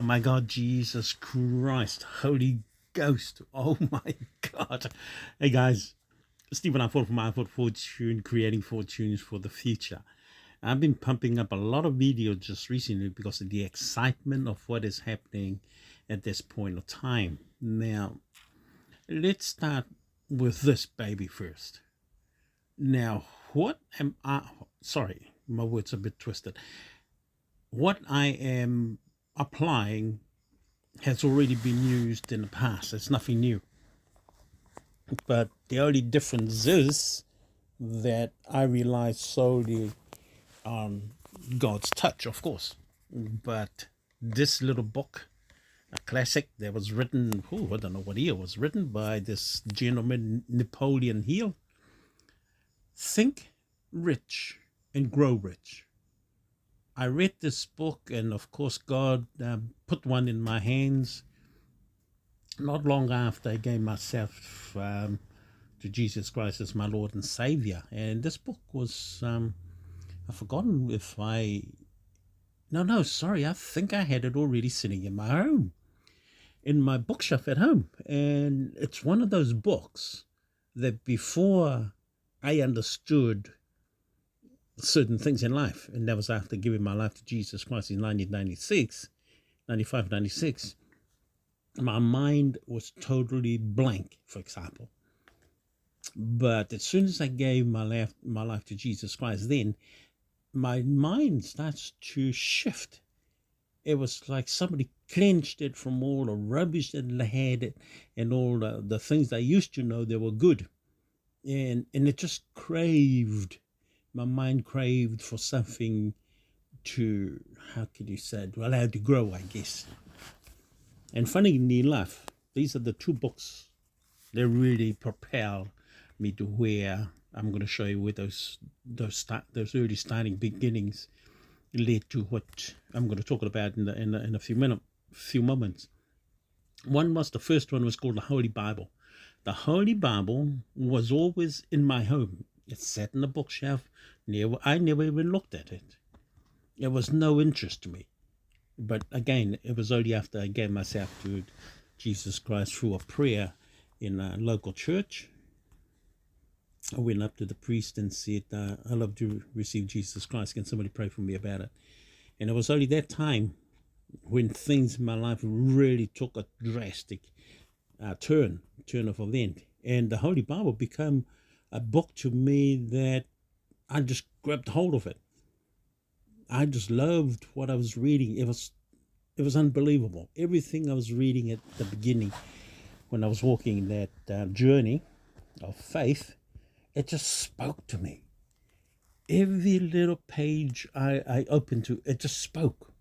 Oh my God, Jesus Christ, Holy Ghost. Oh my God. Hey guys, Stephen I thought from I thought Fortune, creating fortunes for the future. I've been pumping up a lot of videos just recently because of the excitement of what is happening at this point of time. Now, let's start with this baby first. Now, what am I? Sorry, my words are a bit twisted. What I am applying has already been used in the past. It's nothing new. But the only difference is that I rely solely on God's touch, of course. But this little book, a classic that was written, I don't know what year it was written by this gentleman, Napoleon Hill. Think Rich and Grow Rich. I read this book, and of course, God put one in my hands not long after I gave myself to Jesus Christ as my Lord and Savior. And this book was, I've forgotten if no, sorry, I think I had it already sitting in my home, in my bookshelf at home. And it's one of those books that before I understood certain things in life, and that was after giving my life to Jesus Christ in 1996, 95, 96, my mind was totally blank, for example. But as soon as I gave my life to Jesus Christ, then my mind starts to shift. It was like somebody cleansed it from all the rubbish that I had and all the things I used to know that were good. And it just craved, my mind craved for something to, how could you say it? Well, I had to grow, I guess. And funny enough, these are the two books that really propel me to where I'm going to show you where those early starting beginnings led to what I'm going to talk about in a few moments. The first one was called the Holy Bible. The Holy Bible was always in my home. It sat in the bookshelf. I never even looked at it. It was no interest to me. But again, it was only after I gave myself to Jesus Christ through a prayer in a local church. I went up to the priest and said, I love to receive Jesus Christ. Can somebody pray for me about it? And it was only that time when things in my life really took a drastic turn of event. And the Holy Bible became a book to me that I just grabbed hold of it. I just loved what I was reading. It was unbelievable. Everything I was reading at the beginning, when I was walking that journey of faith, it just spoke to me. Every little page I opened to, it just spoke.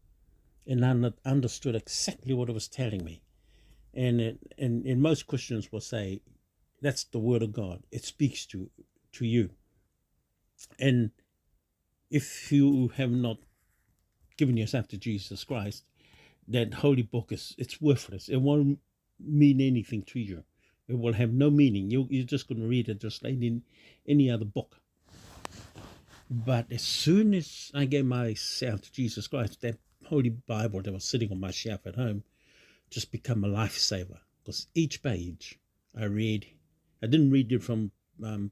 And I understood exactly what it was telling me. And most Christians will say, that's the word of God. It speaks to you. And if you have not given yourself to Jesus Christ, that holy book it's worthless. It won't mean anything to you. It will have no meaning. You're just going to read it just like in any other book. But as soon as I gave myself to Jesus Christ, that Holy Bible that was sitting on my shelf at home just become a lifesaver. Because each page I didn't read it from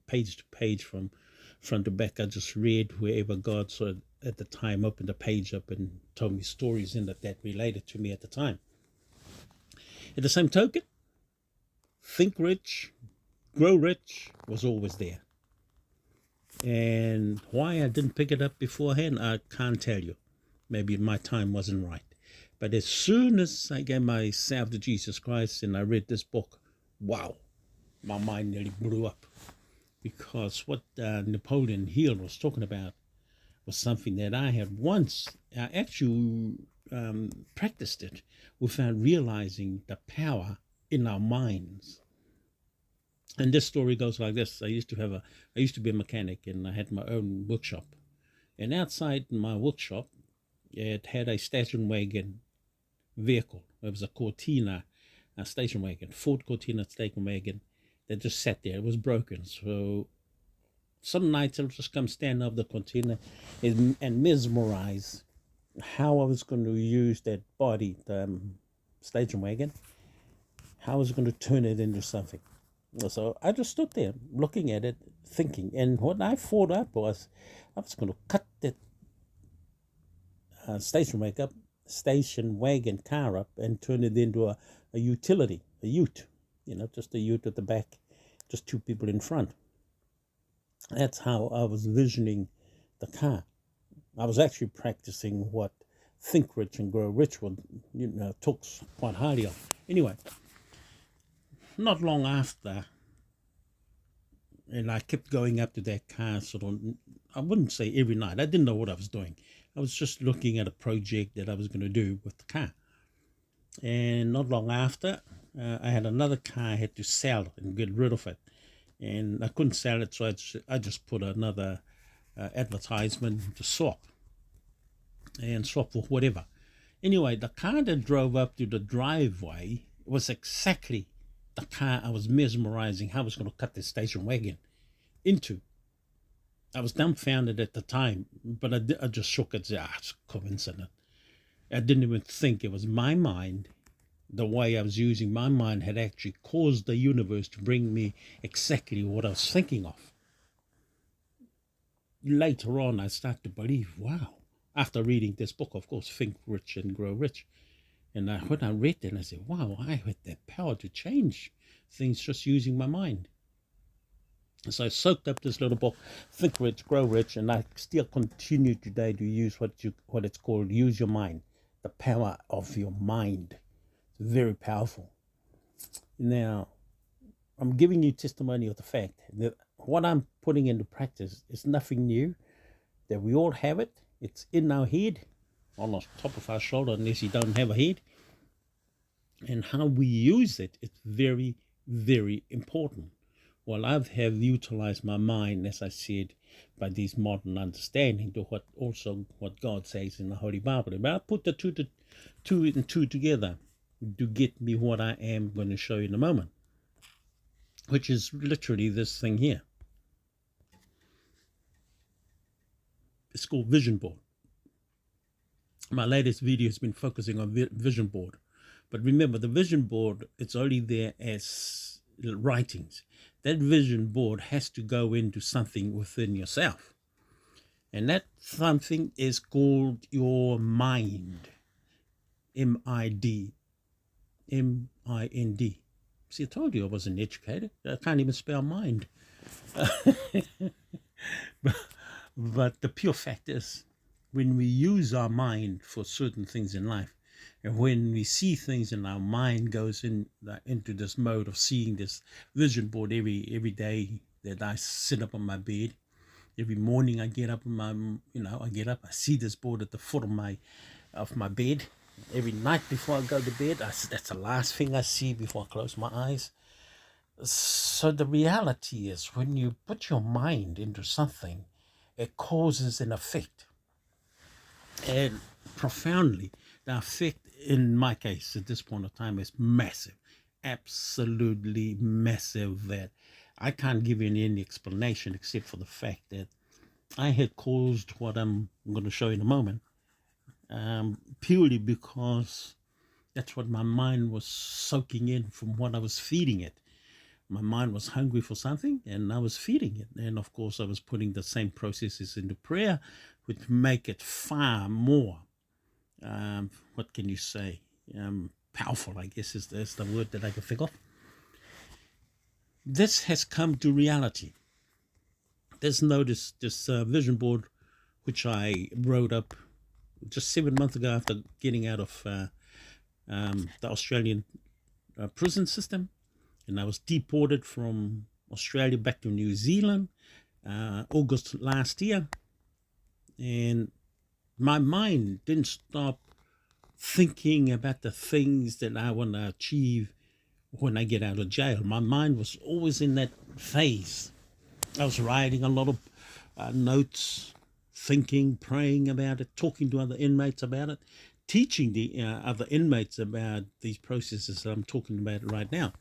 page to page, from front to back. I just read wherever God sort of at the time opened the page up and told me stories in that related to me at the time. At the same token, Think Rich, Grow Rich was always there. And why I didn't pick it up beforehand, I can't tell you. Maybe my time wasn't right. But as soon as I gave myself to Jesus Christ and I read this book, wow, my mind nearly blew up. Because what Napoleon Hill was talking about was something that I had once actually practiced it without realizing the power in our minds. And this story goes like this. I used to be a mechanic, and I had my own workshop. And outside my workshop, it had a station wagon vehicle. It was a Cortina station wagon, Ford Cortina station wagon that just sat there. It was broken. So some nights I'll just come stand up the Cortina and mesmerize how I was going to use that body, the station wagon, how I was going to turn it into something. So I just stood there looking at it, thinking. And what I thought up was I was going to cut that station wagon car up and turn it into a utility, a ute, just a ute at the back, just two people in front. That's how I was visioning the car. I was actually practicing what Think Rich and Grow Rich would, talks quite highly of. Anyway, not long after, and I kept going up to that car sort of, I wouldn't say every night. I didn't know what I was doing. I was just looking at a project that I was going to do with the car. And not long after, I had another car I had to sell and get rid of it. And I couldn't sell it, so I just put another advertisement to swap. And swap for whatever. Anyway, the car that drove up to the driveway was exactly the car I was mesmerizing how I was going to cut the station wagon into. I was dumbfounded at the time, but I just shook it. It's a coincidence. I didn't even think it was my mind. The way I was using my mind had actually caused the universe to bring me exactly what I was thinking of. Later on, I started to believe, wow. After reading this book, of course, Think Rich and Grow Rich. And when I read it, I said, wow, I had that power to change things just using my mind. So I soaked up this little book, Think Rich, Grow Rich, and I still continue today to use what it's called, use your mind, the power of your mind. It's very powerful. Now, I'm giving you testimony of the fact that what I'm putting into practice is nothing new, that we all have it. It's in our head, on the top of our shoulder, unless you don't have a head. And how we use it is very, very important. Well, I have utilized my mind, as I said, by this modern understanding to what God says in the Holy Bible. But I put the two and two together to get me what I am going to show you in a moment, which is literally this thing here. It's called Vision Board. My latest video has been focusing on Vision Board. But remember, the Vision Board, it's only there as writings. That Vision Board has to go into something within yourself. And that something is called your mind. M-I-D. M-I-N-D. See, I told you I wasn't educated. I can't even spell mind. But the pure fact is, when we use our mind for certain things in life, and when we see things and our mind goes into this mode of seeing this vision board every day that I sit up on my bed, every morning I get up I see this board at the foot of my bed. Every night before I go to bed, that's the last thing I see before I close my eyes. So the reality is, when you put your mind into something, it causes an effect. And profoundly, the effect in my case at this point of time is massive, absolutely massive, that I can't give you any explanation except for the fact that I had caused what I'm going to show you in a moment, purely because that's what my mind was soaking in from what I was feeding it. My mind was hungry for something, and I was feeding it. And of course, I was putting the same processes into prayer, which make it far more, what can you say, powerful, I guess is the word that I can think of. This has come to reality. There's this vision board, which I wrote up just 7 months ago after getting out of the Australian prison system. And I was deported from Australia back to New Zealand, August last year. And my mind didn't stop thinking about the things that I want to achieve when I get out of jail. My mind was always in that phase. I was writing a lot of notes, thinking, praying about it, talking to other inmates about it, teaching the other inmates about these processes that I'm talking about right now,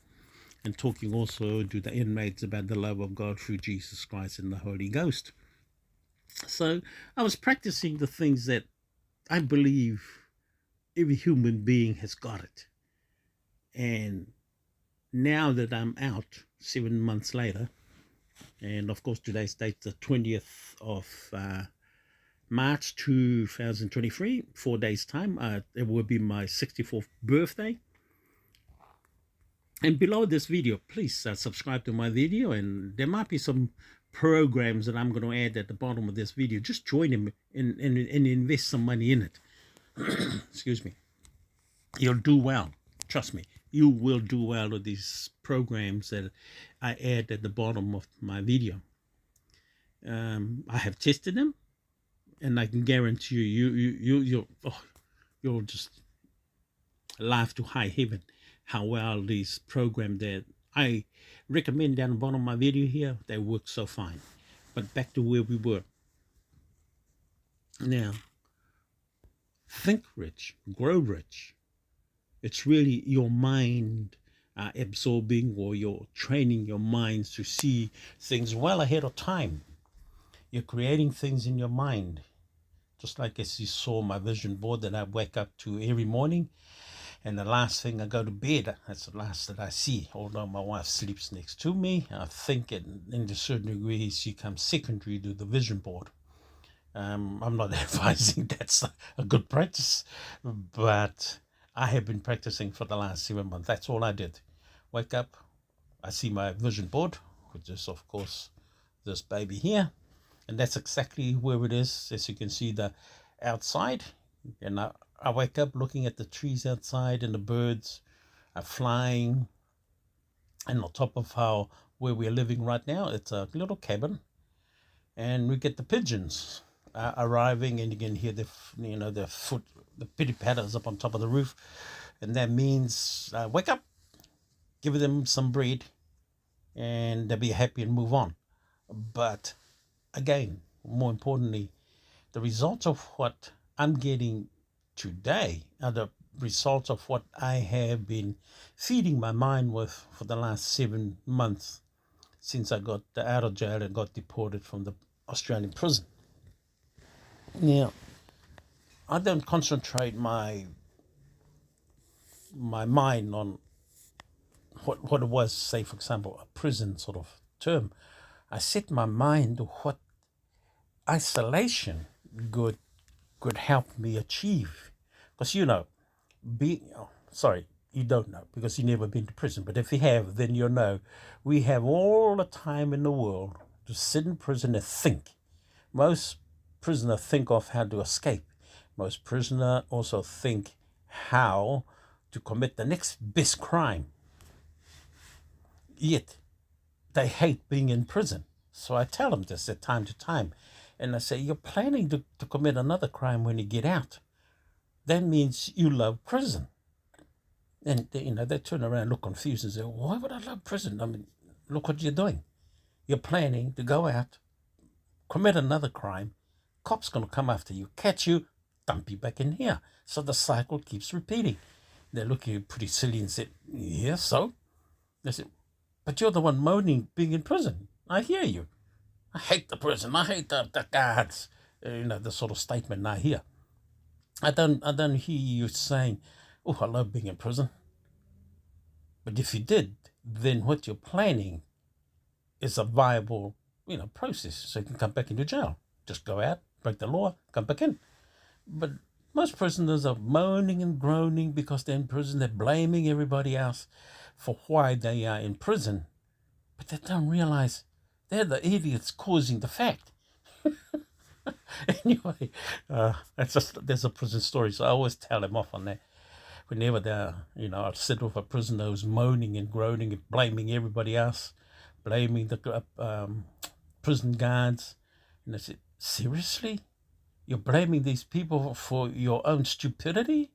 and talking also to the inmates about the love of God through Jesus Christ and the Holy Ghost. So I was practicing the things that I believe every human being has got it. And now that I'm out 7 months later, and of course today's date the 20th of March 2023, 4 days time, it will be my 64th birthday. And below this video, please subscribe to my video, and there might be some programs that I'm going to add at the bottom of this video. Just join them and invest some money in it. Excuse me. You'll do well. Trust me. You will do well with these programs that I add at the bottom of my video. I have tested them, and I can guarantee you'll just laugh to high heaven how well these programs that I recommend down the bottom of my video here, they work so fine. But back to where we were. Now, think rich, grow rich. It's really your mind absorbing, or you're training your minds to see things well ahead of time. You're creating things in your mind. Just like as you saw my vision board that I wake up to every morning. And the last thing I go to bed, that's the last that I see. Although my wife sleeps next to me, I think in a certain degree she comes secondary to the vision board. I'm not advising that's a good practice, but I have been practicing for the last 7 months. That's all I did. Wake up, I see my vision board, which is of course this baby here. And that's exactly where it is. As you can see, the outside. And I wake up looking at the trees outside, and the birds are flying. And on top of where we're living right now, it's a little cabin. And we get the pigeons arriving, and you can hear the pitty patters up on top of the roof. And that means wake up, give them some bread, and they'll be happy and move on. But again, more importantly, the results of what I'm getting today are the results of what I have been feeding my mind with for the last 7 months since I got out of jail and got deported from the Australian prison. Now, I don't concentrate my mind on what it was, say, for example, a prison sort of term. I set my mind to what isolation could help me achieve. Because you don't know because you've never been to prison. But if you have, then you'll know. We have all the time in the world to sit in prison and think. Most prisoners think of how to escape. Most prisoners also think how to commit the next best crime. Yet, they hate being in prison. So I tell them this at time to time. And I say, you're planning to commit another crime when you get out. That means you love prison. And they turn around, look confused and say, why would I love prison? I mean, look what you're doing. You're planning to go out, commit another crime. Cops going to come after you, catch you, dump you back in here. So the cycle keeps repeating. They look at you pretty silly and say, yeah, so? They say, but you're the one moaning being in prison. I hear you. I hate the prison. I hate the guards. The sort of statement I hear. I don't hear you saying, oh, I love being in prison. But if you did, then what you're planning is a viable, process. So you can come back into jail. Just go out, break the law, come back in. But most prisoners are moaning and groaning because they're in prison. They're blaming everybody else for why they are in prison. But they don't realize they're the idiots causing the fact. Anyway, there's a prison story, so I always tell them off on that. Whenever I'll sit with a prisoner who's moaning and groaning and blaming everybody else, blaming the prison guards. And I said, seriously? You're blaming these people for your own stupidity?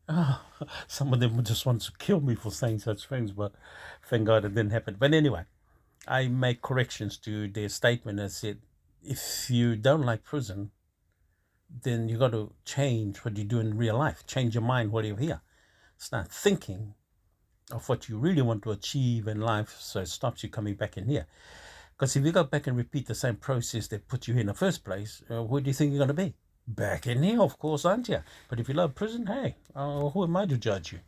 Oh, some of them just want to kill me for saying such things, but thank God it didn't happen. But anyway, I make corrections to their statement and said, if you don't like prison, then you got to change what you do in real life. Change your mind while you're here. Start thinking of what you really want to achieve in life, so it stops you coming back in here. Because if you go back and repeat the same process that put you in the first place, where do you think you're going to be? back in here, of course, aren't you? But if you love prison, hey, who am I to judge you?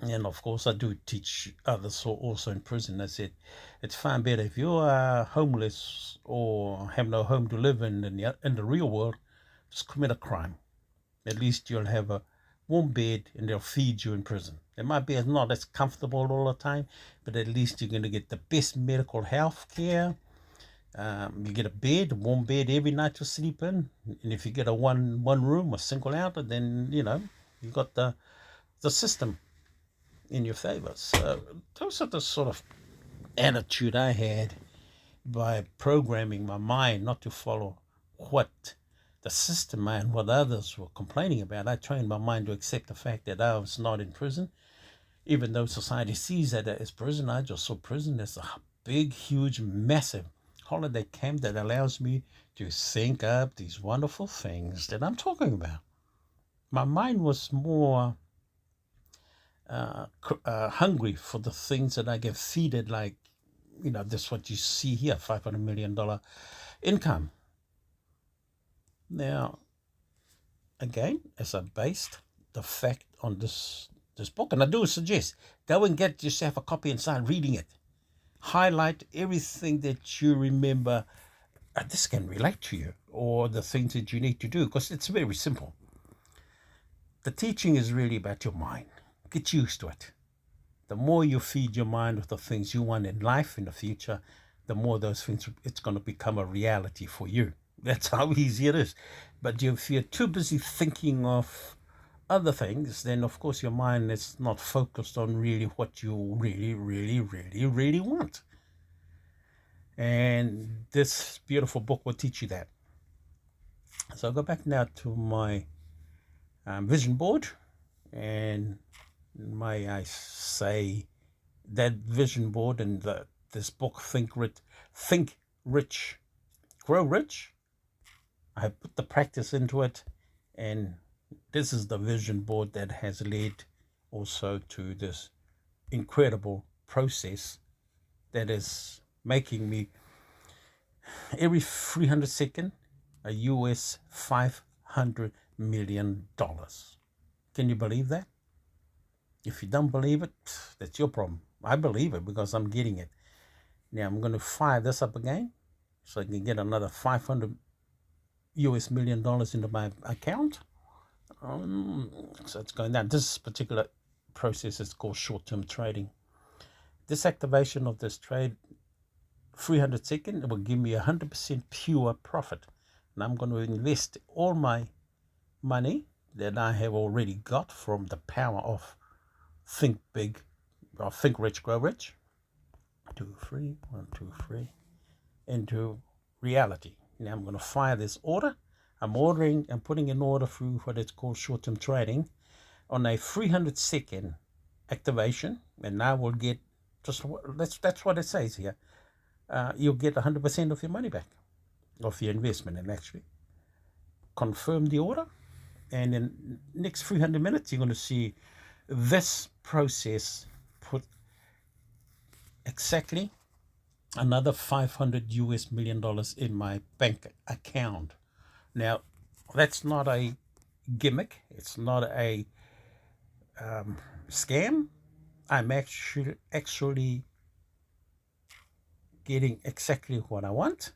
And of course, I do teach others also in prison. I said, it's far better if you are homeless or have no home to live in the real world, just commit a crime. At least you'll have a warm bed and they'll feed you in prison. It might be not as comfortable all the time, but at least you're going to get the best medical health care. You get a bed, a warm bed every night to sleep in. And if you get a one room, a single outlet, then, you got the system in your favor. So those are the sort of attitude I had by programming my mind not to follow what the system and what others were complaining about. I trained my mind to accept the fact that I was not in prison. Even though society sees that as prison, I just saw prison as a big, huge, massive holiday camp that allows me to think up these wonderful things that I'm talking about. My mind was more hungry for the things that I get feeded, like, this what you see here, $500 million income. Now, again, as I based the fact on this book, and I do suggest, go and get yourself a copy and start reading it. Highlight everything that you remember, this can relate to you, or the things that you need to do, because it's very simple. The teaching is really about your mind. Get used to it. The more you feed your mind with the things you want in life in the future, the more those things, it's going to become a reality for you. That's how easy it is. But if you're too busy thinking of other things, then of course your mind is not focused on really what you really, really, really, really want. And this beautiful book will teach you that. So I'll go back now to my vision board, and may I say that vision board and this book, Think Rich, Grow Rich, I have put the practice into it, and this is the vision board that has led also to this incredible process that is making me every 300 seconds a US $500 million. Can you believe that? If you don't believe it, that's your problem. I believe it because I'm getting it. Now I'm going to fire this up again so I can get another $500 US million into my account. So it's going down. This particular process is called short-term trading. This activation of this trade, 300 seconds, it will give me 100% pure profit. And I'm going to invest all my money that I have already got from the power of Think Big, or Think Rich, Grow Rich. 2, 3, 1, 2, 3, into reality. Now I'm going to fire this order. I'm putting an order through what is called short-term trading on a 300-second activation, and I will get that's what it says here. You'll get 100% of your money back, of your investment, and actually confirm the order. And in the next 300 minutes, you're going to see this process put exactly another $500 US million in my bank account. Now, that's not a gimmick. It's not a scam. I'm actually getting exactly what I want.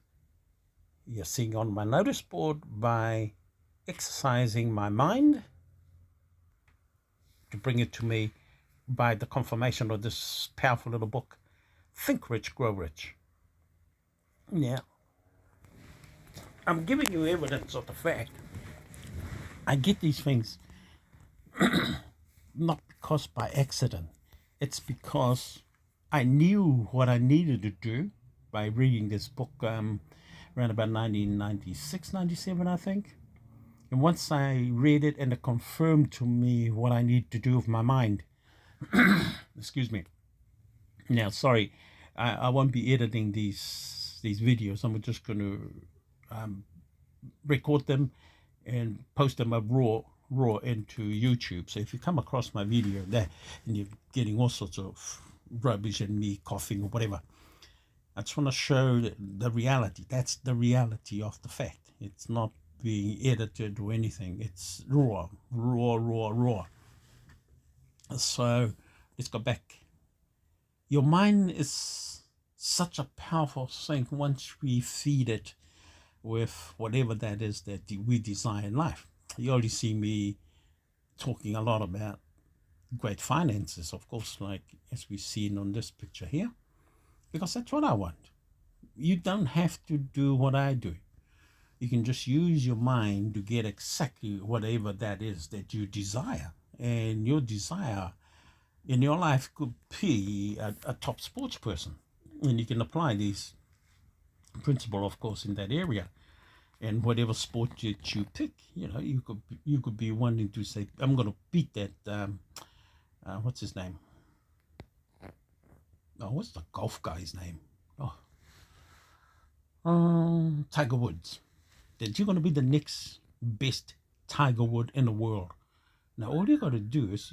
You're seeing on my notice board by exercising my mind to bring it to me by the confirmation of this powerful little book, Think Rich, Grow Rich. Now, I'm giving you evidence of the fact I get these things not because by accident. It's because I knew what I needed to do by reading this book around about 1996, 97, I think. And once I read it and it confirmed to me what I need to do with my mind. Excuse me. Now, sorry, I won't be editing these videos. I'm just going to record them and post them up raw into YouTube. So if you come across my video there and you're getting all sorts of rubbish and me coughing or whatever, I just want to show the reality. That's the reality of the fact. It's not being edited or anything. It's raw, raw, raw, raw. So let's go back. Your mind is such a powerful thing once we feed it with whatever that is that we desire in life. You already see me talking a lot about great finances, of course, like as we've seen on this picture here, because that's what I want. You don't have to do what I do. You can just use your mind to get exactly whatever that is that you desire. And your desire in your life could be a top sports person. And you can apply these principle, of course, in that area. And whatever sport that you pick, you could be wanting to say, I'm going to beat that, what's his name? Oh, what's the golf guy's name? Tiger Woods. That you're going to be the next best Tiger Wood in the world. Now, all you got to do is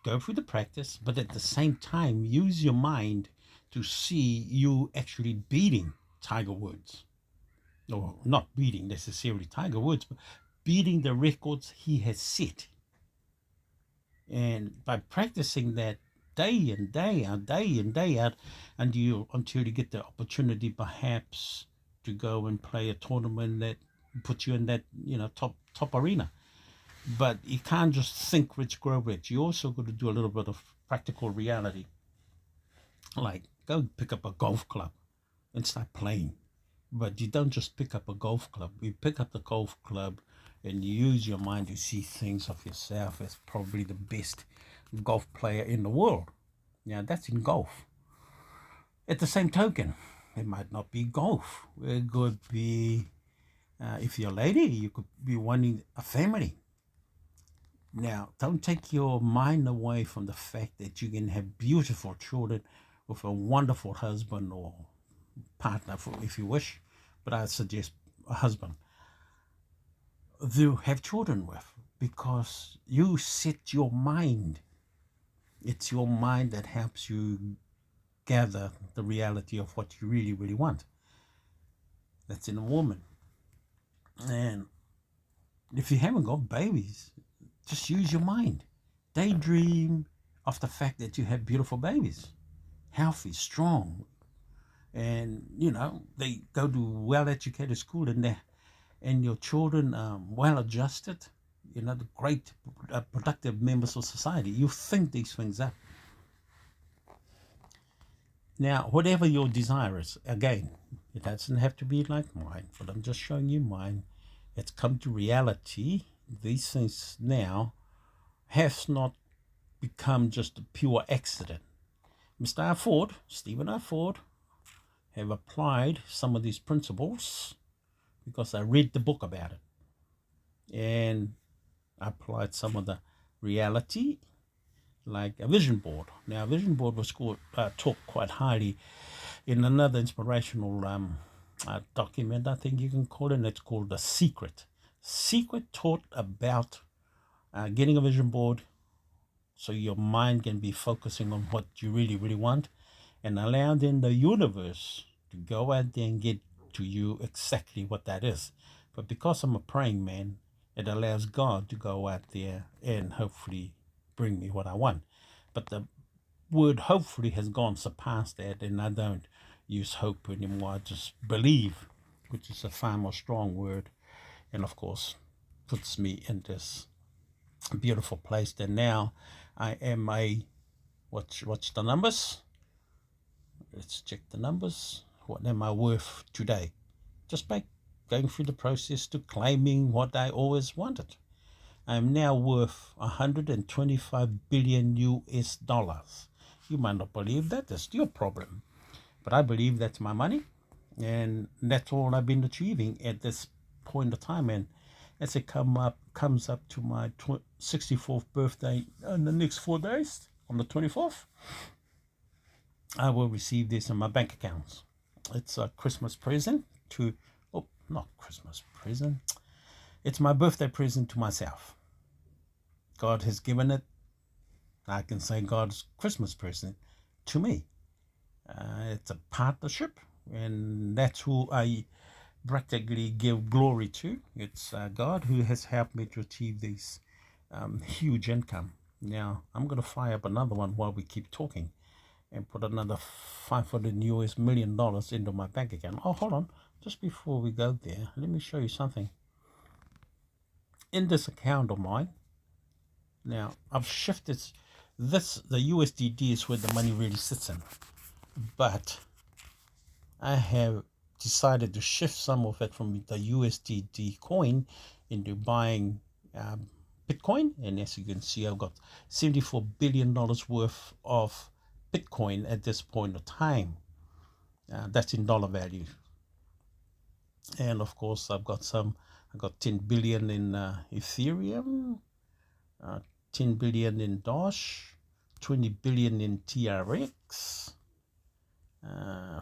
go through the practice, but at the same time, use your mind to see you actually beating Tiger Woods. Or not beating necessarily Tiger Woods, but beating the records he has set. And by practicing that day in, day out, until you get the opportunity perhaps to go and play a tournament that puts you in that top arena. But you can't just think rich, grow rich. You also got to do a little bit of practical reality. Like go pick up a golf club and start playing. But you don't just pick up a golf club. You pick up the golf club and you use your mind to see things of yourself as probably the best golf player in the world. Now, that's in golf. At the same token, it might not be golf. It could be, if you're a lady, you could be wanting a family. Now, don't take your mind away from the fact that you can have beautiful children with a wonderful husband or partner, if you wish, but I suggest a husband to have children with, because you set your mind. It's your mind that helps you gather the reality of what you really, really want. That's in a woman. And if you haven't got babies, just use your mind. Daydream of the fact that you have beautiful babies, healthy, strong, and they go to well-educated school, and your children well-adjusted, the great productive members of society. You think these things up. Now, whatever your desire is, again, it doesn't have to be like mine, but I'm just showing you mine. It's come to reality. These things now have not become just a pure accident. Stephen R. Ford, have applied some of these principles because I read the book about it. And I applied some of the reality, like a vision board. Now, a vision board was talked quite highly in another inspirational document, I think you can call it, and it's called The Secret. Secret taught about getting a vision board so your mind can be focusing on what you really, really want, and allow then the universe to go out there and get to you exactly what that is. But because I'm a praying man, it allows God to go out there and hopefully bring me what I want. But the word hopefully has gone surpassed that, and I don't use hope anymore. I just believe, which is a far more strong word, and of course puts me in this beautiful place that now I am watch the numbers. Let's check the numbers. What am I worth today? Just by going through the process to claiming what I always wanted. I am now worth 125 billion US dollars. You might not believe that. That's your problem. But I believe that's my money. And that's all I've been achieving at this point of time. And as it comes up to my 64th birthday in the next 4 days, on the 24th, I will receive this in my bank accounts. It's a Christmas present not Christmas present. It's my birthday present to myself. God has given it. I can say God's Christmas present to me. It's a partnership, and that's who I practically give glory to. It's God who has helped me to achieve these huge income. Now, I'm going to fire up another one while we keep talking and put another $500 million into my bank account. Oh, hold on. Just before we go there, let me show you something. In this account of mine, now I've shifted this, the USDT is where the money really sits in. But I have decided to shift some of it from the USDT coin into buying Bitcoin. And as you can see, I've got $74 billion worth of Bitcoin at this point of time. That's in dollar value. And of course, I got 10 billion in Ethereum, 10 billion in Doge, 20 billion in TRX,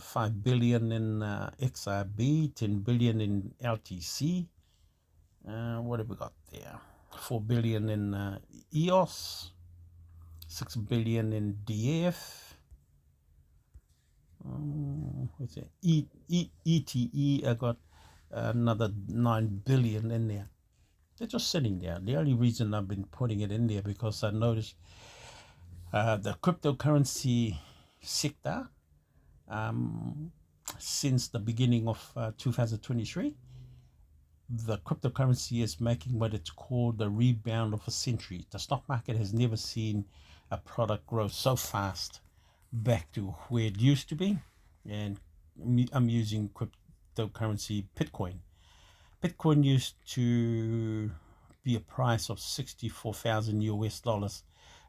5 billion in XRB, 10 billion in LTC. What have we got there? 4 billion in EOS, 6 billion in DF. What's it? ETE, I got another 9 billion in there. They're just sitting there. The only reason I've been putting it in there because I noticed the cryptocurrency sector since the beginning of 2023, the cryptocurrency is making what it's called the rebound of a century. The stock market has never seen a product grow so fast back to where it used to be. And I'm using cryptocurrency Bitcoin. Bitcoin used to be a price of 64,000 US dollars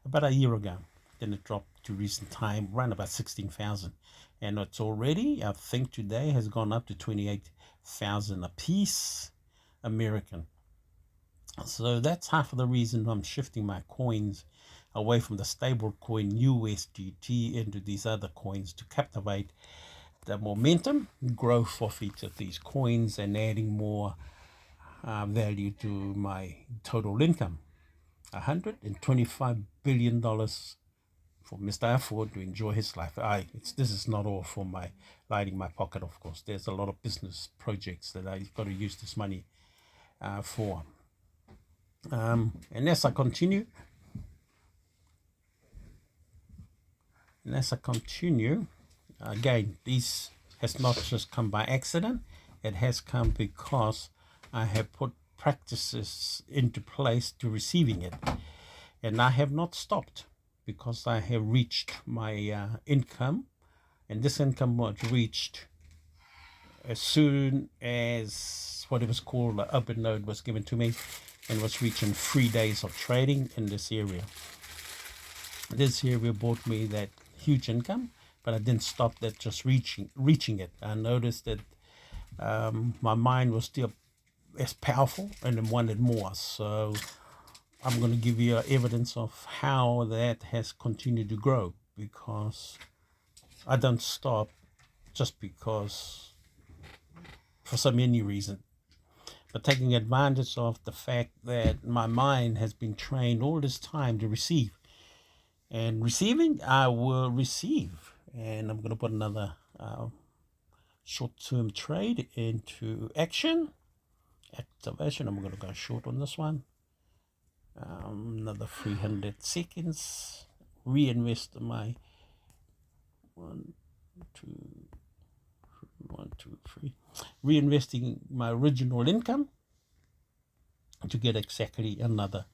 about a year ago. Then it dropped to recent time, around about 16,000. And it's already, I think today, has gone up to 28,000 a piece American. So that's half of the reason I'm shifting my coins away from the stable coin USDT into these other coins to captivate the momentum growth of each of these coins and adding more value to my total income. $125 billion for Mr. Afford to enjoy his life. This is not all for my lighting my pocket, of course. There's a lot of business projects that I've got to use this money for. And as I continue, again, this has not just come by accident. It has come because I have put practices into place to receiving it. And I have not stopped because I have reached my income. And this income was reached as soon as what it was called, the open node was given to me, and was reaching 3 days of trading in this area. This area brought me that huge income, but I didn't stop that just reaching it. I noticed that my mind was still as powerful and then wanted more. So I'm going to give you evidence of how that has continued to grow, because I don't stop just because for so many reasons, but taking advantage of the fact that my mind has been trained all this time to receive. And receiving, I will receive. And I'm going to put another short-term trade into action. Activation, I'm going to go short on this one. Another 300 seconds. Reinvest my 1, 2, 3. Reinvesting my original income to get exactly another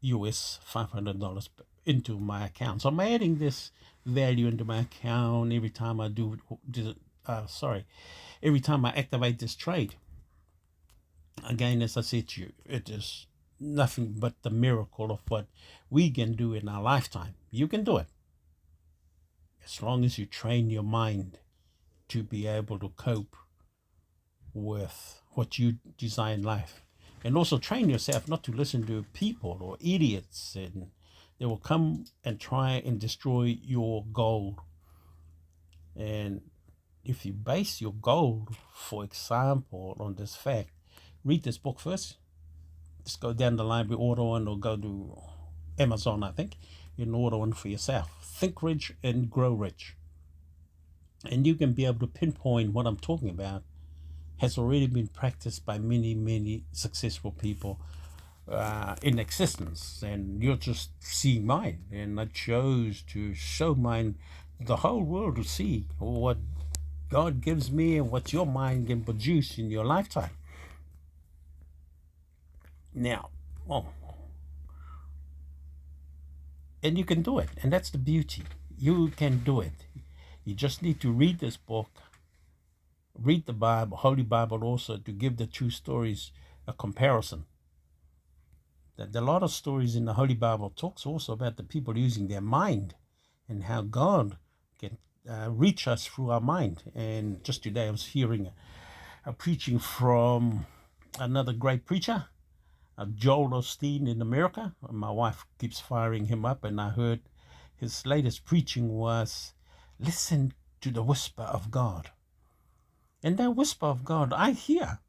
US $500 into my account. So I'm adding this value into my account every time I every time I activate this trade. Again, as I said to you, it is nothing but the miracle of what we can do in our lifetime. You can do it as long as you train your mind to be able to cope with what you desire in life. And also train yourself not to listen to people or idiots, and they will come and try and destroy your goal. And if you base your goal, for example, on this fact, read this book first. Just go down the library, order one, or go to Amazon, I think. You can order one for yourself. Think Rich and Grow Rich. And you can be able to pinpoint what I'm talking about has already been practiced by many, many successful people in existence, and you're just seeing mine, and I chose to show mine the whole world to see what God gives me and what your mind can produce in your lifetime. Now, oh, and you can do it, and that's the beauty. You can do it. You just need to read this book, read the Bible, Holy Bible also, to give the two stories a comparison. That a lot of stories in the Holy Bible talks also about the people using their mind and how God can reach us through our mind. And just today I was hearing a preaching from another great preacher, Joel Osteen in America. My wife keeps firing him up, and I heard his latest preaching was, listen to the whisper of God. And that whisper of God I hear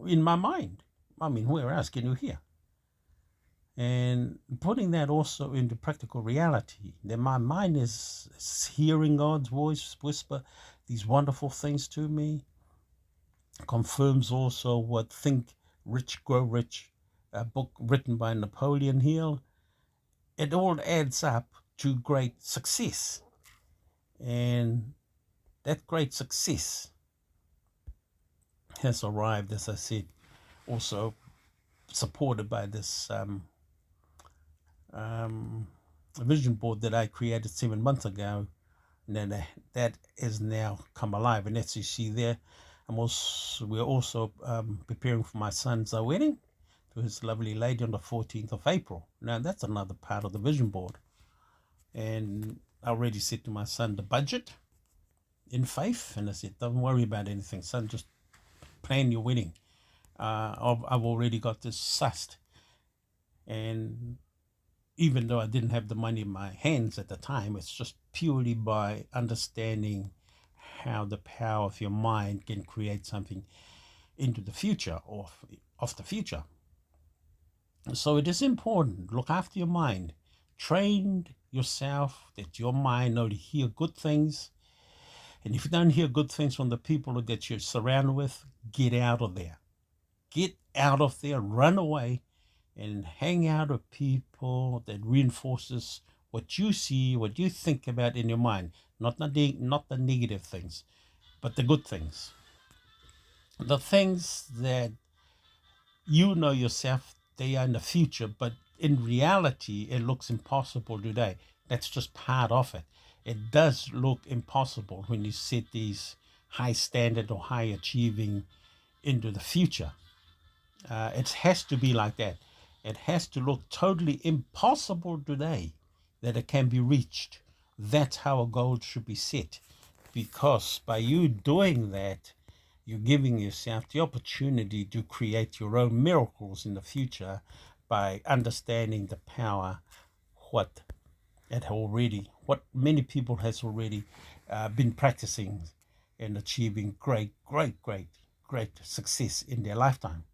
in my mind. I mean, where else can you hear? And putting that also into practical reality, that my mind is hearing God's voice whisper these wonderful things to me, confirms also what Think Rich, Grow Rich, a book written by Napoleon Hill. It all adds up to great success. And that great success has arrived, as I said, also supported by this vision board that I created 7 months ago. And that is now come alive. And as you see there, we're also preparing for my son's wedding to his lovely lady on the 14th of April. Now, that's another part of the vision board. And I already said to my son the budget in faith. And I said, don't worry about anything, son, just plan your wedding. I've already got this sussed. And even though I didn't have the money in my hands at the time, it's just purely by understanding how the power of your mind can create something into the future or of the future. So it is important, look after your mind. Train yourself that your mind know to hear good things. And if you don't hear good things from the people that you're surrounded with, get out of there. Get out of there, run away, and hang out with people that reinforces what you see, what you think about in your mind. Not the negative things, but the good things. The things that you know yourself, they are in the future, but in reality, it looks impossible today. That's just part of it. It does look impossible when you set these high standard or high achieving into the future. It has to be like that. It has to look totally impossible today that it can be reached. That's how a goal should be set. Because by you doing that, you're giving yourself the opportunity to create your own miracles in the future by understanding the power, what many people has already been practicing and achieving great success in their lifetime.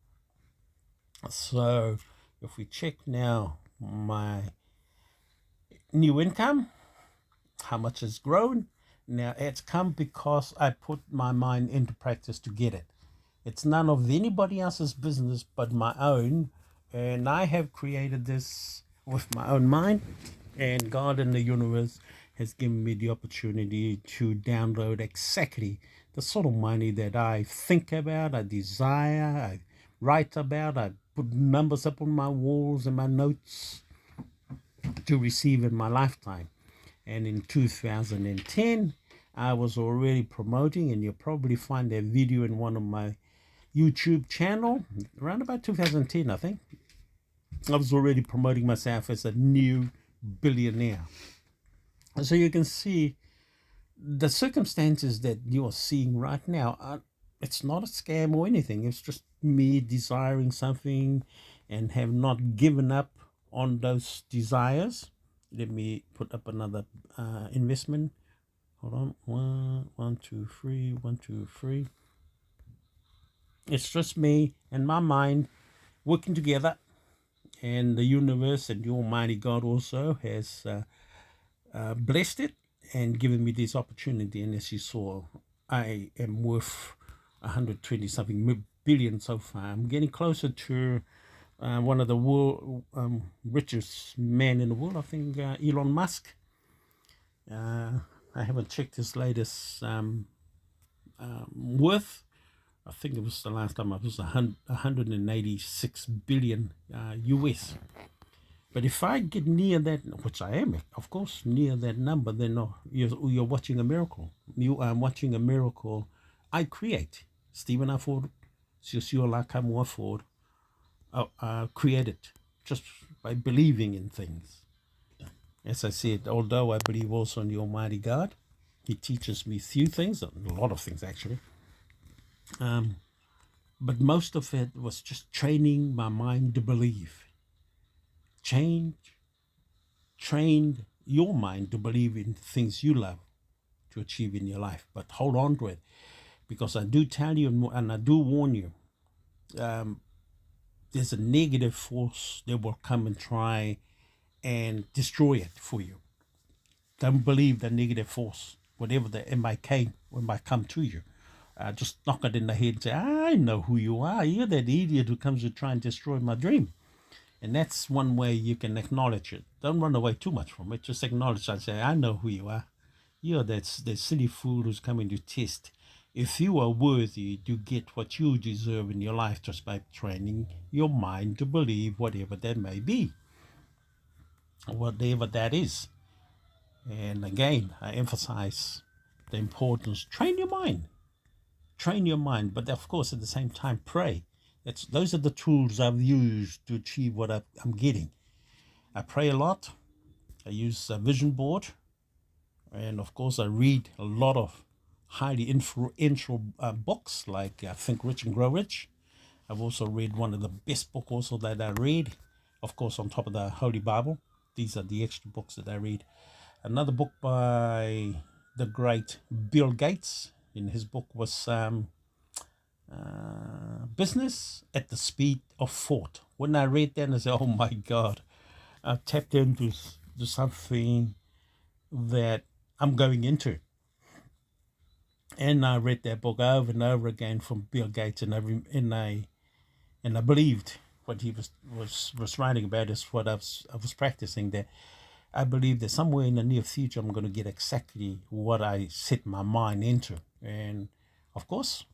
So if we check now my new income, how much has grown. Now it's come because I put my mind into practice to get it. It's none of anybody else's business but my own. And I have created this with my own mind. And God in the universe has given me the opportunity to download exactly the sort of money that I think about, I desire, I write about, I put numbers up on my walls and my notes to receive in my lifetime. And in 2010, I was already promoting, and you'll probably find that video in one of my YouTube channel, around about 2010, I think. I was already promoting myself as a new billionaire. So you can see the circumstances that you're seeing right now, it's not a scam or anything. It's just me desiring something and have not given up on those desires. Let me put up another investment. Hold on. One, two, three. It's just me and my mind working together. And the universe and the Almighty God also has blessed it and given me this opportunity. And as you saw, I am worth 120 something billion so far. I'm getting closer to one of the world richest men in the world. I think Elon Musk. I haven't checked his latest worth. I think it was the last time it was 186 billion US. But if I get near that, which I am, of course, near that number, then you're watching a miracle. You are watching a miracle I create. Stephen R. Ford, Susio Kamua Ford, created just by believing in things. As I said, although I believe also in the Almighty God, He teaches me few things, a lot of things actually. But most of it was just training my mind to believe. Trained your mind to believe in things you love to achieve in your life. But hold on to it, because I do tell you and I do warn you, there's a negative force that will come and try and destroy it for you. Don't believe the negative force, whatever it might come to you. Just knock it in the head and say, I know who you are. You're that idiot who comes to try and destroy my dream. And that's one way you can acknowledge it. Don't run away too much from it. Just acknowledge it and say, I know who you are. You're that silly fool who's coming to test if you are worthy to get what you deserve in your life just by training your mind to believe whatever that may be, whatever that is. And again, I emphasize the importance. Train your mind. But of course, at the same time, pray. Those are the tools I've used to achieve what I'm getting. I pray a lot. I use a vision board. And of course, I read a lot of highly influential books like Think Rich and Grow Rich. I've also read one of the best books also that I read, of course, on top of the Holy Bible. These are the extra books that I read. Another book by the great Bill Gates. In his book was Business at the Speed of Thought. When I read that, I said, oh my God, I've tapped into something that I'm going into. And I read that book over and over again from Bill Gates, and I believed what he was writing about is what I was practicing there. I believe that somewhere in the near future I'm going to get exactly what I set my mind into. And of course,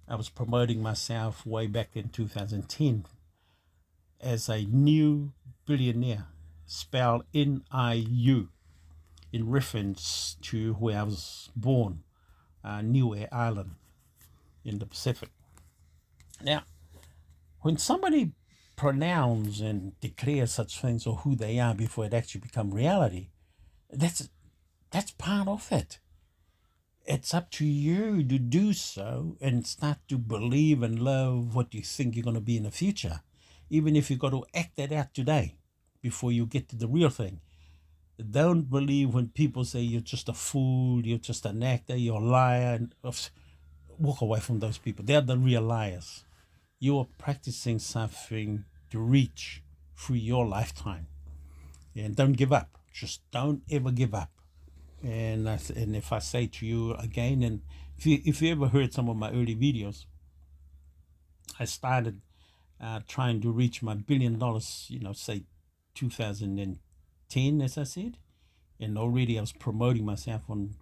I was promoting myself way back in 2010 as a new billionaire, spelled Niu, in reference to where I was born, Niue Island in the Pacific. Now, when somebody pronounces and declares such things or who they are before it actually becomes reality, that's part of it. It's up to you to do so and start to believe and love what you think you're going to be in the future, even if you've got to act that out today before you get to the real thing. Don't believe when people say you're just a fool, you're just an actor, you're a liar. And walk away from those people. They're the real liars. You are practicing something to reach through your lifetime. And don't give up. Just don't ever give up. And if I say to you again, and if you ever heard some of my early videos, I started trying to reach my $1 billion, say 2010, as I said. And already I was promoting myself on,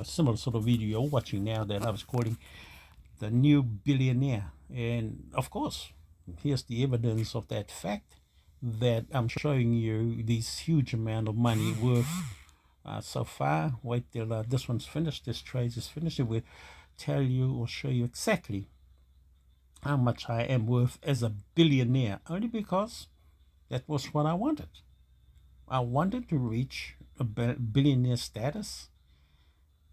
similar sort of video you're watching now that I was calling the new Billionaire. And of course, here's the evidence of that fact that I'm showing you this huge amount of money worth so far. Wait till this one's finished, this trade is finished. It will tell you or show you exactly how much I am worth as a billionaire, only because that was what I wanted. I wanted to reach a billionaire status,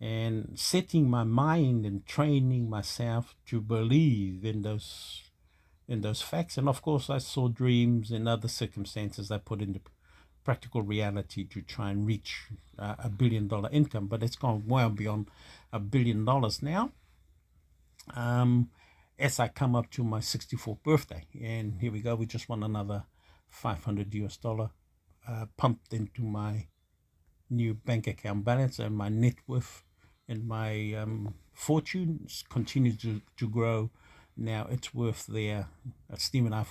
and setting my mind and training myself to believe in those facts. And of course, I saw dreams and other circumstances I put into practical reality to try and reach $1 billion income. But it's gone well beyond $1 billion now. As I come up to my 64th birthday, and here we go, we just won another $500 pumped into my new bank account balance, and my net worth and my fortunes continue to grow. Now it's worth there. Stephen I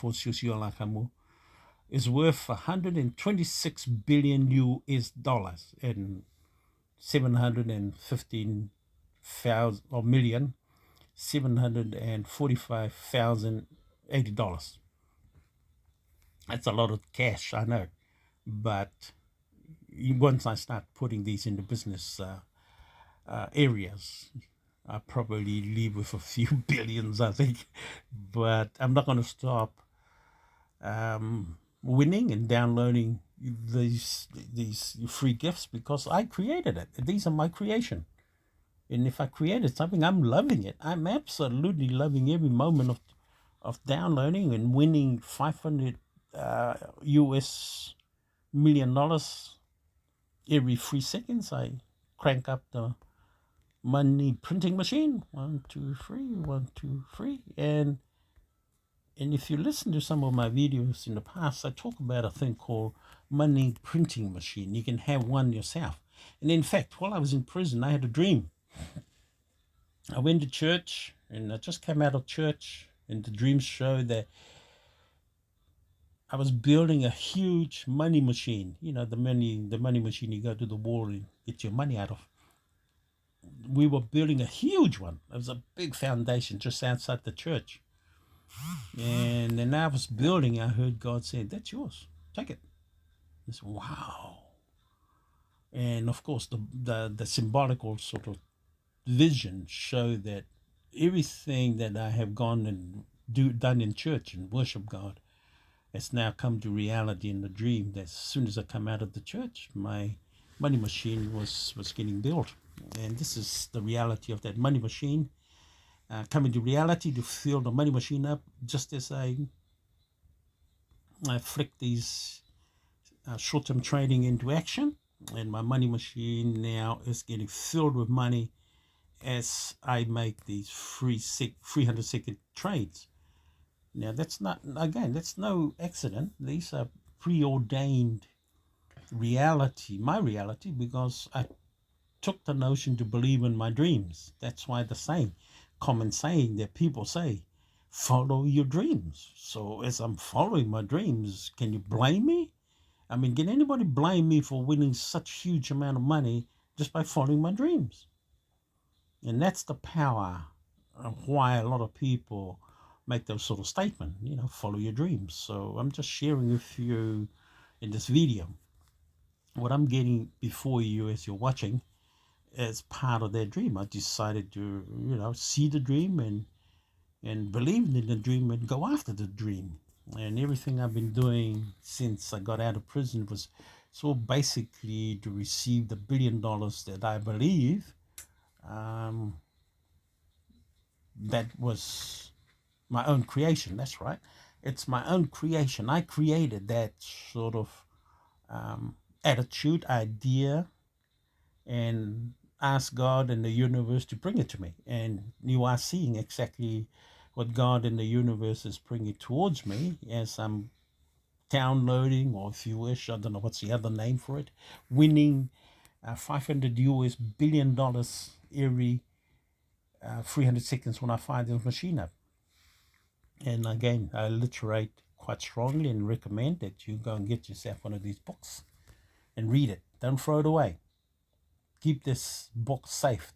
is worth 126 billion US dollars and 715,000 or million 745,080 dollars. That's a lot of cash, I know, but once I start putting these into business areas, I'll probably leave with a few billions, I think. But I'm not going to stop winning and downloading these free gifts because I created it. These are my creation. And if I created something, I'm loving it. I'm absolutely loving every moment of downloading and winning 500 US million dollars every 3 seconds. I crank up the money printing machine. 1, 2, 3, 1, 2, 3. And if you listen to some of my videos in the past, I talk about a thing called money printing machine. You can have one yourself. And in fact, while I was in prison, I had a dream. I went to church, and I just came out of church, and the dream showed that I was building a huge money machine. You know, the money machine you go to the wall and get your money out of. We were building a huge one. It was a big foundation just outside the church. And then I was building, I heard God say, "That's yours. Take it." I said, wow. And of course, the symbolical sort of vision showed that everything that I have gone and done in church and worship God has now come to reality in the dream. That as soon as I come out of the church, my money machine was getting built. And this is the reality of that money machine coming to reality, to fill the money machine up just as I flick these short-term trading into action. And my money machine now is getting filled with money as I make these 300-second trades. Now that's no accident. These are preordained reality, my reality, because I took the notion to believe in my dreams. That's why the common saying that people say, follow your dreams. So as I'm following my dreams, can you blame me? I mean, can anybody blame me for winning such huge amount of money just by following my dreams? And that's the power of why a lot of people make those sort of statements, follow your dreams. So I'm just sharing with you in this video what I'm getting before you as you're watching as part of that dream. I decided to, see the dream and believe in the dream and go after the dream. And everything I've been doing since I got out of prison was so basically to receive the $1 billion that I believe that was my own creation. That's right. It's my own creation. I created that sort of attitude, idea, and asked God and the universe to bring it to me. And you are seeing exactly what God and the universe is bringing towards me as I'm downloading, or if you wish, I don't know what's the other name for it, winning 500 US billion dollars every 300 seconds when I fire this machine up. And again, I alliterate quite strongly and recommend that you go and get yourself one of these books and read it. Don't throw it away. Keep this book safe.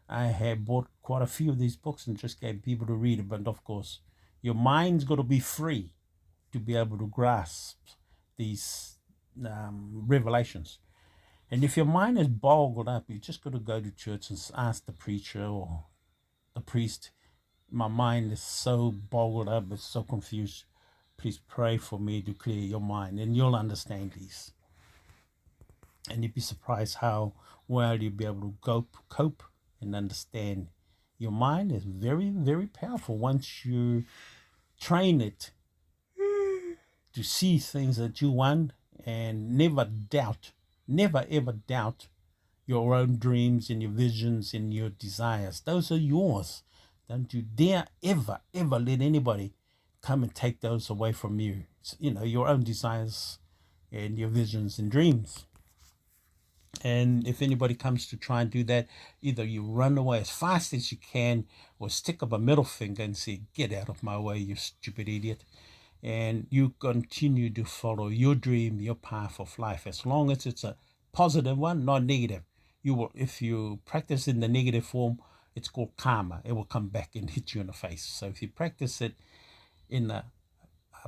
I have bought quite a few of these books and just gave people to read it. But of course, your mind's got to be free to be able to grasp these revelations. And if your mind is boggled up, you just got to go to church and ask the preacher or the priest, my mind is so boggled up, it's so confused. Please pray for me to clear your mind, and you'll understand these. And you'd be surprised how well you'll be able to cope and understand. Your mind is very, very powerful once you train it to see things that you want and never ever doubt your own dreams and your visions and your desires. Those are yours. Don't you dare ever let anybody come and take those away from you. Your own desires and your visions and dreams. And if anybody comes to try and do that, either you run away as fast as you can or stick up a middle finger and say, get out of my way, you stupid idiot. And you continue to follow your dream, your path of life, as long as it's a positive one, not negative. You will, if you practice in the negative form, it's called karma. It will come back and hit you in the face. So if you practice it in a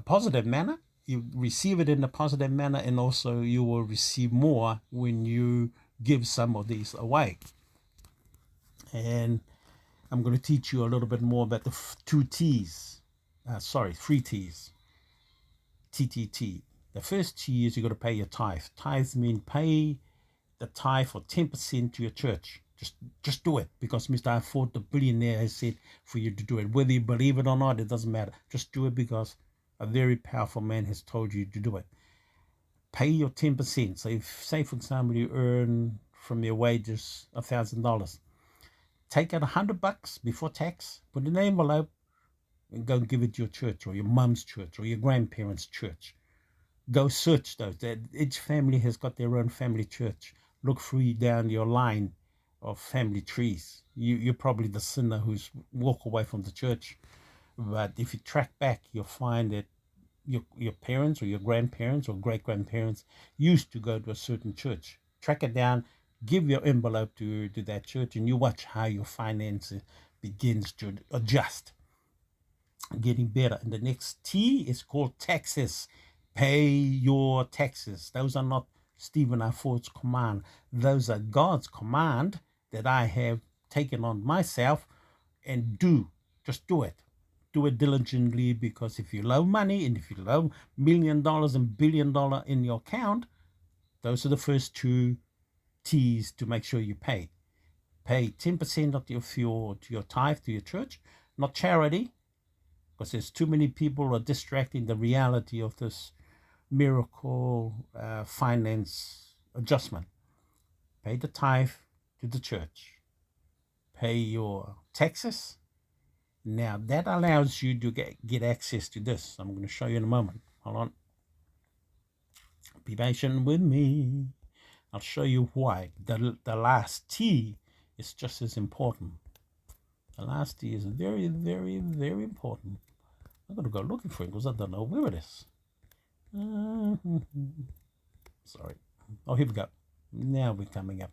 positive manner, you receive it in a positive manner, and also you will receive more when you give some of these away. And I'm going to teach you a little bit more about the three T's. TTT. The first T is you got to pay your tithe. Tithes mean pay the tithe for 10% to your church. Just do it, because Mr. I Ford, the billionaire, has said for you to do it. Whether you believe it or not, it doesn't matter. Just do it because a very powerful man has told you to do it. Pay your 10%. So if, say, for example, you earn from your wages $1,000, take out $100 before tax, put it in an envelope, and go and give it to your church or your mum's church or your grandparents' church. Go search those. Each family has got their own family church. Look through down your line of family trees. You're probably the sinner who's walked away from the church. But if you track back, you'll find that your parents or your grandparents or great-grandparents used to go to a certain church. Track it down, give your envelope to that church, and you watch how your finances begins to adjust, getting better. And the next T is called taxes. Pay your taxes. Those are not Stephen R. Ford's command. Those are God's command that I have taken on myself, and just do it. Do it diligently, because if you love money and if you love $1 million and $1 billion in your account, those are the first two T's to make sure you pay. Pay 10% of your tithe to your church, not charity, because there's too many people are distracting the reality of this miracle finance adjustment. Pay the tithe to the church. Pay your taxes. Now that allows you to get access to this. I'm going to show you in a moment. Hold on. Be patient with me. I'll show you why. The last T is just as important. The last T is very, very, very important. I'm going to go looking for it because I don't know where it is. Sorry. Oh, here we go. Now we're coming up.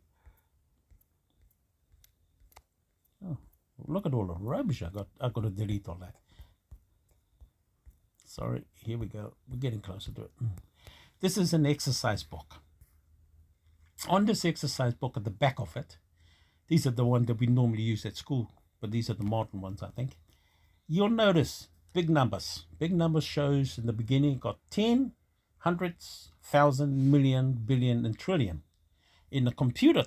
Oh, look at all the rubbish I got. I've got to delete all that. Sorry. Here we go. We're getting closer to it. This is an exercise book. On this exercise book, at the back of it, these are the ones that we normally use at school, but these are the modern ones, I think. You'll notice big numbers. Big numbers shows in the beginning got 10, hundreds, thousand, million, billion, and trillion. In the computer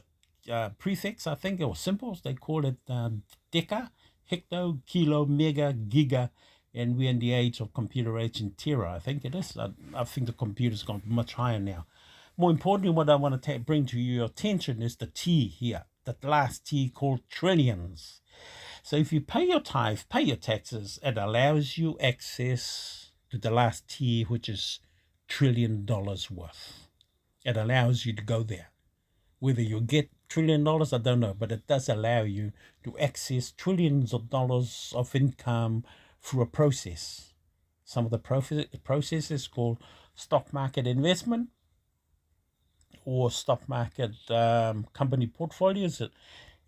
prefix, I think, or symbols, they call it deca, hecto, kilo, mega, giga, and we're in the age of computer age in tera, I think it is. I think the computer's gone much higher now. More importantly, what I want to bring to your attention is the T here, that last T called trillions. So if you pay your tithe, pay your taxes, it allows you access to the last T, which is $1 trillion worth. It allows you to go there. Whether you get $1 trillion, I don't know, but it does allow you to access trillions of dollars of income through a process. Some of the processes called stock market investment or stock market company portfolios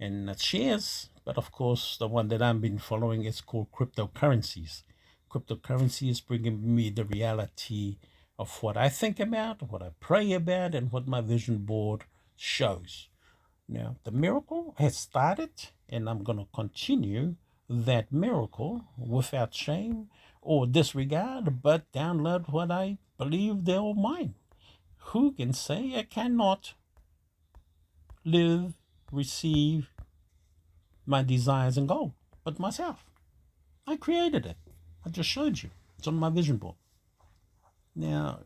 and shares. But of course, the one that I've been following is called cryptocurrencies. Cryptocurrency is bringing me the reality of what I think about, what I pray about, and what my vision board shows. Now, the miracle has started, and I'm going to continue that miracle without shame or disregard, but download what I believe they're all mine. Who can say I cannot live, receive my desires and goals but myself? I created it. I just showed you. It's on my vision board. Now,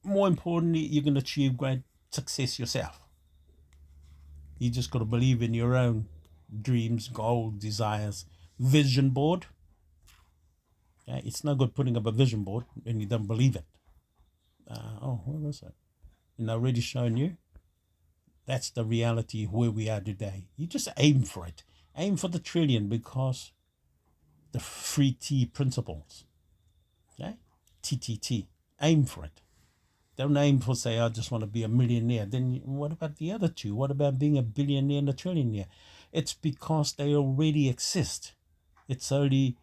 more importantly, you can achieve great success yourself. You just got to believe in your own dreams, goals, desires, vision board. Okay? It's no good putting up a vision board and you don't believe it. What was it? And I already shown you. That's the reality where we are today. You just aim for it. Aim for the trillion, because the free T principles. Okay? TTT. Aim for it. Don't aim for, say, I just want to be a millionaire. Then what about the other two? What about being a billionaire and a trillionaire? It's because they already exist. It's only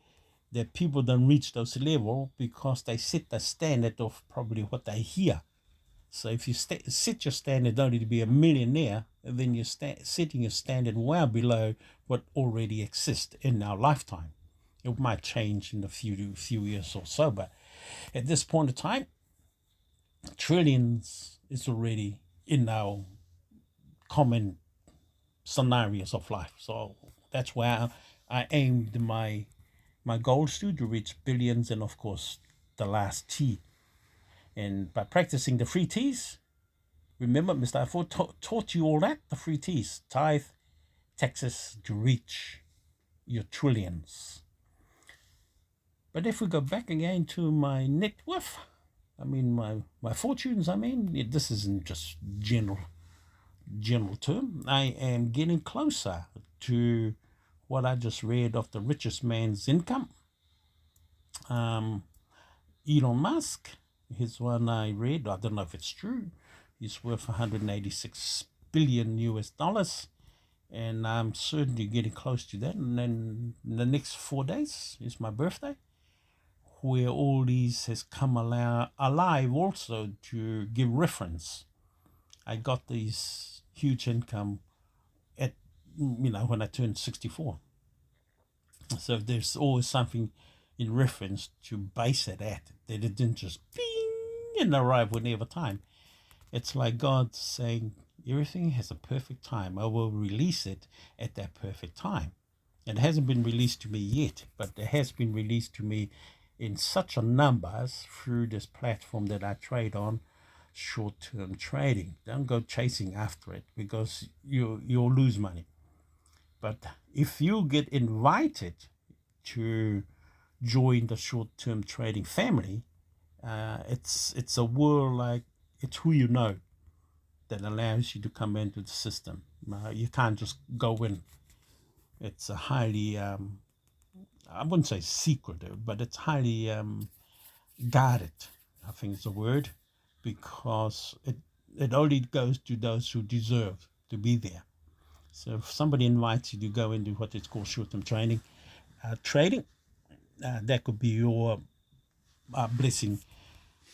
that people don't reach those levels because they set the standard of probably what they hear. So if you set your standard only to be a millionaire, then you're setting your standard well below what already exists in our lifetime. It might change in a few years or so, but at this point in time, trillions is already in our common scenarios of life. So that's where I aimed my goals to reach billions, and of course the last T. And by practicing the three T's, remember Mr. Ford taught you all that, the three T's: tithe, taxes, to reach your trillions. But if we go back again to my net worth, my fortunes, this isn't just general term. I am getting closer to what I just read of the richest man's income. Elon Musk, his one I read, I don't know if it's true, he's worth 186 billion US dollars, and I'm certainly getting close to that. And then the next 4 days is my birthday, where all these has come alive also to give reference. I got these huge income at, when I turned 64. So there's always something in reference to base it at, that it didn't just bing and arrive whenever time. It's like God saying, everything has a perfect time. I will release it at that perfect time. It hasn't been released to me yet, but it has been released to me in such a numbers through this platform that I trade on, short-term trading. Don't go chasing after it, because you'll lose money. But if you get invited to join the short-term trading family, it's a world, like, it's who you know that allows you to come into the system. You can't just go in. It's a highly, I wouldn't say secretive, but it's highly guarded, I think is the word, because it only goes to those who deserve to be there. So if somebody invites you to go into what is called short-term trading, that could be your blessing,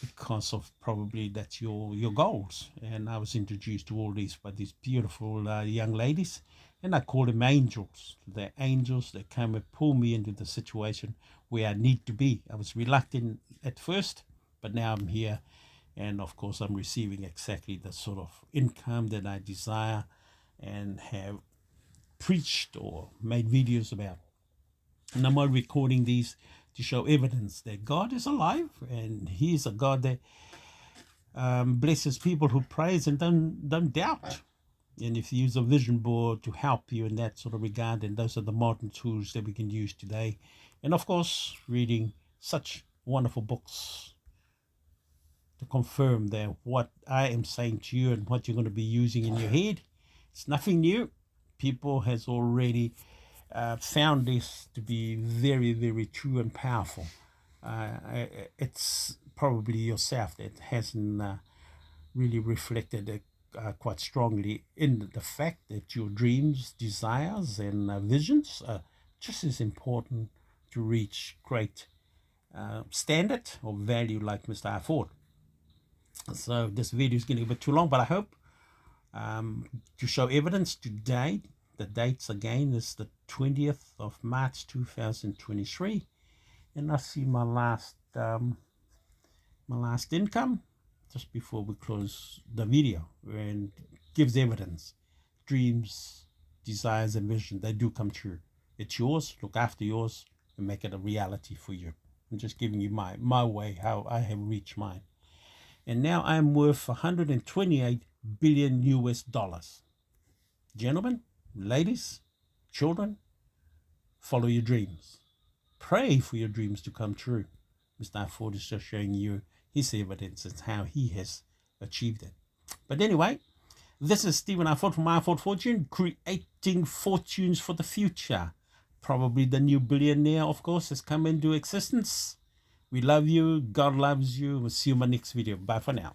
because of probably that's your goals. And I was introduced to all these by these beautiful young ladies, and I call them angels. They're angels that came and pull me into the situation where I need to be. I was reluctant at first, but now I'm here, and of course I'm receiving exactly the sort of income that I desire and have preached or made videos about. And I'm only recording these to show evidence that God is alive, and He is a God that blesses people who praise and don't doubt. And if you use a vision board to help you in that sort of regard, then those are the modern tools that we can use today. And of course, reading such wonderful books to confirm that what I am saying to you and what you're going to be using in your head, it's nothing new. People has already found this to be very, very true and powerful. It's probably yourself that hasn't really reflected it quite strongly in the fact that your dreams, desires, and visions are just as important to reach great standard or value like Mr. Ford. So this video is getting a bit too long, but I hope to show evidence today. The dates again is the 20th of March 2023, and I see my last income just before we close the video, and gives evidence. Dreams, desires, and vision, they do come true. It's yours. Look after yours and make it a reality for you. I'm just giving you my way, how I have reached mine. And now I'm worth 128 billion US dollars. Gentlemen, ladies, children, follow your dreams. Pray for your dreams to come true. Mr. Ford is just showing you his evidence and how he has achieved it. But anyway, This is Stephen I Fought for My Fought Fortune, creating fortunes for the future. Probably the new billionaire, of course, has come into existence. We love you. God loves you. We'll see you in my next video. Bye for now.